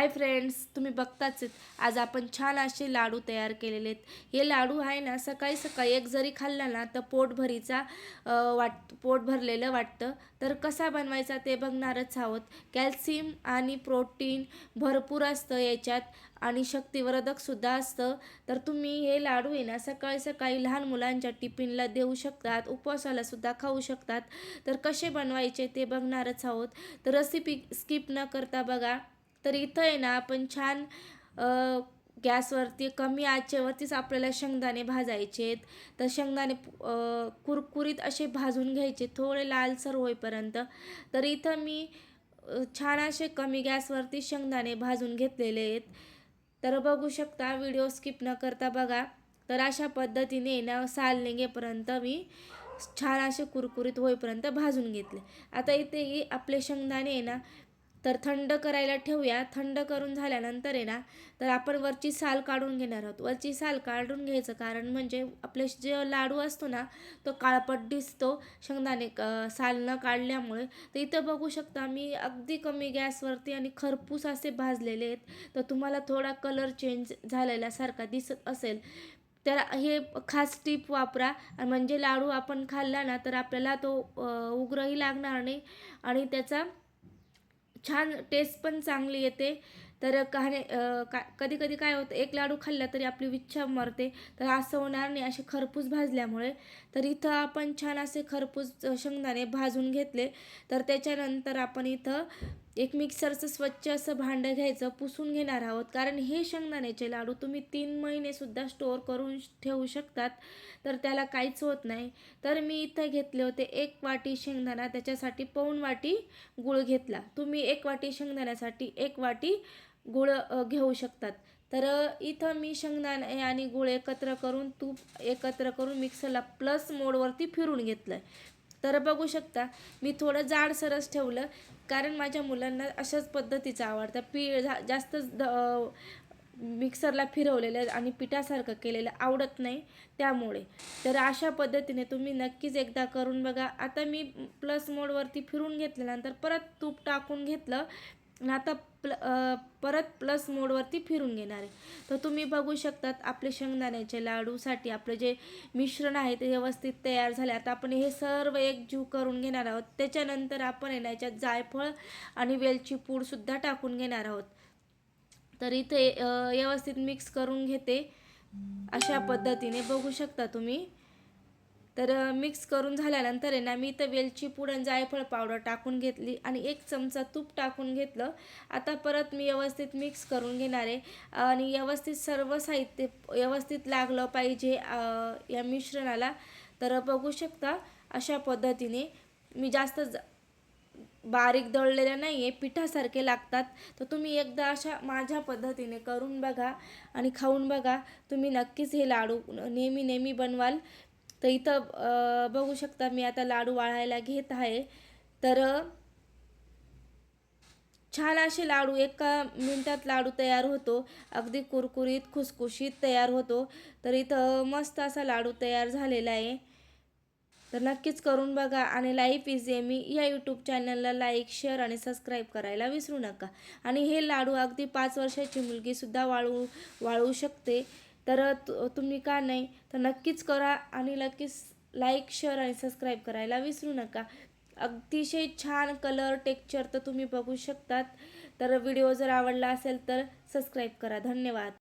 Friends, तुम्ही बघताच आहेत आज आपण छान असे लाडू तयार केलेले आहेत. हे लाडू आहे ना सकाळी सकाळी एक जरी खाल्ला ना तर पोट भरलेलं वाटतं. तर कसा बनवायचा ते बघणारच आहोत. कॅल्शियम आणि प्रोटीन भरपूर असतं याच्यात आणि शक्तिवर्धकसुद्धा असतं. तर तुम्ही हे लाडू आहे ना सकाळी सकाळी लहान मुलांच्या टिफिनला देऊ शकतात, उपवासालासुद्धा खाऊ शकतात. तर कसे बनवायचे ते बघणारच आहोत. तर रेसिपी स्किप न करता बघा. तर इथं आहे ना आपण छान गॅसवरती कमी आचेवरतीच आपल्याला शेंगदाणे भाजायचे आहेत. तर शेंगदाणे कुरकुरीत असे भाजून घ्यायचे थोडे लालसर होईपर्यंत. तर इथं मी छान असे कमी गॅसवरती शेंगदाणे भाजून घेतलेले आहेत. तर बघू शकता, व्हिडिओ स्किप न करता बघा. तर अशा पद्धतीने ना साल निघेपर्यंत मी छान असे कुरकुरीत होईपर्यंत भाजून घेतले. आता इथे आपले शेंगदाणे आहे ना तर थंड करायला ठेवूया. थंड करून झाल्यानंतर आहे ना तर आपण वरची साल काढून घेणार आहोत. वरची साल काढून घ्यायचं कारण म्हणजे आपले जे लाडू असतो ना तो काळपट दिसतो शेंगदाणे साल न काढल्यामुळे. तर इथं बघू शकता मी अगदी कमी गॅसवरती आणि खरपूस असे भाजलेले आहेत. तर तुम्हाला थोडा कलर चेंज झालेल्यासारखा दिसत असेल तर हे खास टीप वापरा. म्हणजे लाडू आपण खाल्ला ना तर आपल्याला तो उग्रही लागणार नाही आणि त्याचा छान टेस्ट पण चांगली येते. तर कधी कधी काय होतं, एक लाडू खाल्ला तरी आपली इच्छा मरते. तर असं होणार नाही असे खरपूस भाजल्यामुळे. तर इथं आपण छान असे खरपूस शेंगदाणे भाजून घेतले. तर त्याच्यानंतर आपण इथं एक मिक्सरचं स्वच्छ असं भांडं घ्यायचं, पुसून घेणार आहोत. कारण हे शेंगदाण्याचे लाडू तुम्ही 3 महिनेसुद्धा स्टोअर करून ठेवू शकतात. तर त्याला काहीच होत नाही. तर मी इथं घेतले होते 1 वाटी शेंगदाणा, त्याच्यासाठी पाऊण वाटी गूळ घेतला. तुम्ही 1 वाटी शेंगदाण्यासाठी 1 वाटी गूळ घेऊ शकतात. तर इथं मी शेंगदाणे आणि गूळ एकत्र करून तूप एकत्र करून मिक्सरला प्लस मोडवरती फिरून घेतलं आहे. तर बघू शकता मी थोडं जाडसरच ठेवलं कारण माझ्या मुलांना अशाच पद्धतीचं आवडतं. जास्त मिक्सरला फिरवलेलं आणि पिठासारखं केलेलं आवडत नाही त्यामुळे. तर अशा पद्धतीने तुम्ही नक्कीच एकदा करून बघा. आता मी प्लस मोडवरती फिरून घेतल्यानंतर परत तूप टाकून घेतलं आणि आता परत प्लस मोडवरती फिरून घेणार आहे. तर तुम्ही बघू शकतात आपले शेंगदाण्याचे लाडूसाठी आपलं जे मिश्रण आहे ते व्यवस्थित तयार झाले. आता आपण हे सर्व एकजीव करून घेणार आहोत. त्याच्यानंतर आपण याच्यात जायफळ आणि वेलची पूडसुद्धा टाकून घेणार आहोत. तर इथे व्यवस्थित मिक्स करून घेते अशा पद्धतीने बघू शकता तुम्ही. तर मिक्स करून झाल्यानंतर आहे ना मी इथं वेलची पूड आणि जायफळ पावडर टाकून घेतली आणि 1 चमचा तूप टाकून घेतलं. आता परत मी व्यवस्थित मिक्स करून घेणार आहे आणि व्यवस्थित सर्व साहित्य व्यवस्थित लागलं पाहिजे या मिश्रणाला. तर बघू शकता अशा पद्धतीने मी जास्त बारीक दळलेल्या नाही आहे, पिठासारखे लागतात. तर तुम्ही एकदा अशा माझ्या पद्धतीने करून बघा आणि खाऊन बघा. तुम्ही नक्कीच हे लाडू नेहमी नेहमी बनवाल. तर इथं बघू शकता मी आता लाडू वाळायला घेत आहे. तर छान असे लाडू 1 मिनिटात लाडू तयार होतो. अगदी कुरकुरीत खुसखुशीत तयार होतो. तर इथं मस्त असा लाडू तयार झालेला आहे. तर नक्कीच करून बघा आणि लाईफ इज एमी या यूट्यूब चॅनलला लाईक, शेअर आणि सबस्क्राईब करायला विसरू नका. आणि हे लाडू अगदी 5 वर्षाची मुलगीसुद्धा वाळू शकते. तर तुम्ही का नाही, तर नक्कीच करा आणि नक्कीच लाईक, शेअर आणि सबस्क्राईब करायला विसरू नका. अतिशय छान कलर टेक्स्चर तर तुम्ही बघू शकतात. तर व्हिडिओ जर आवडला असेल तर सबस्क्राईब करा. धन्यवाद.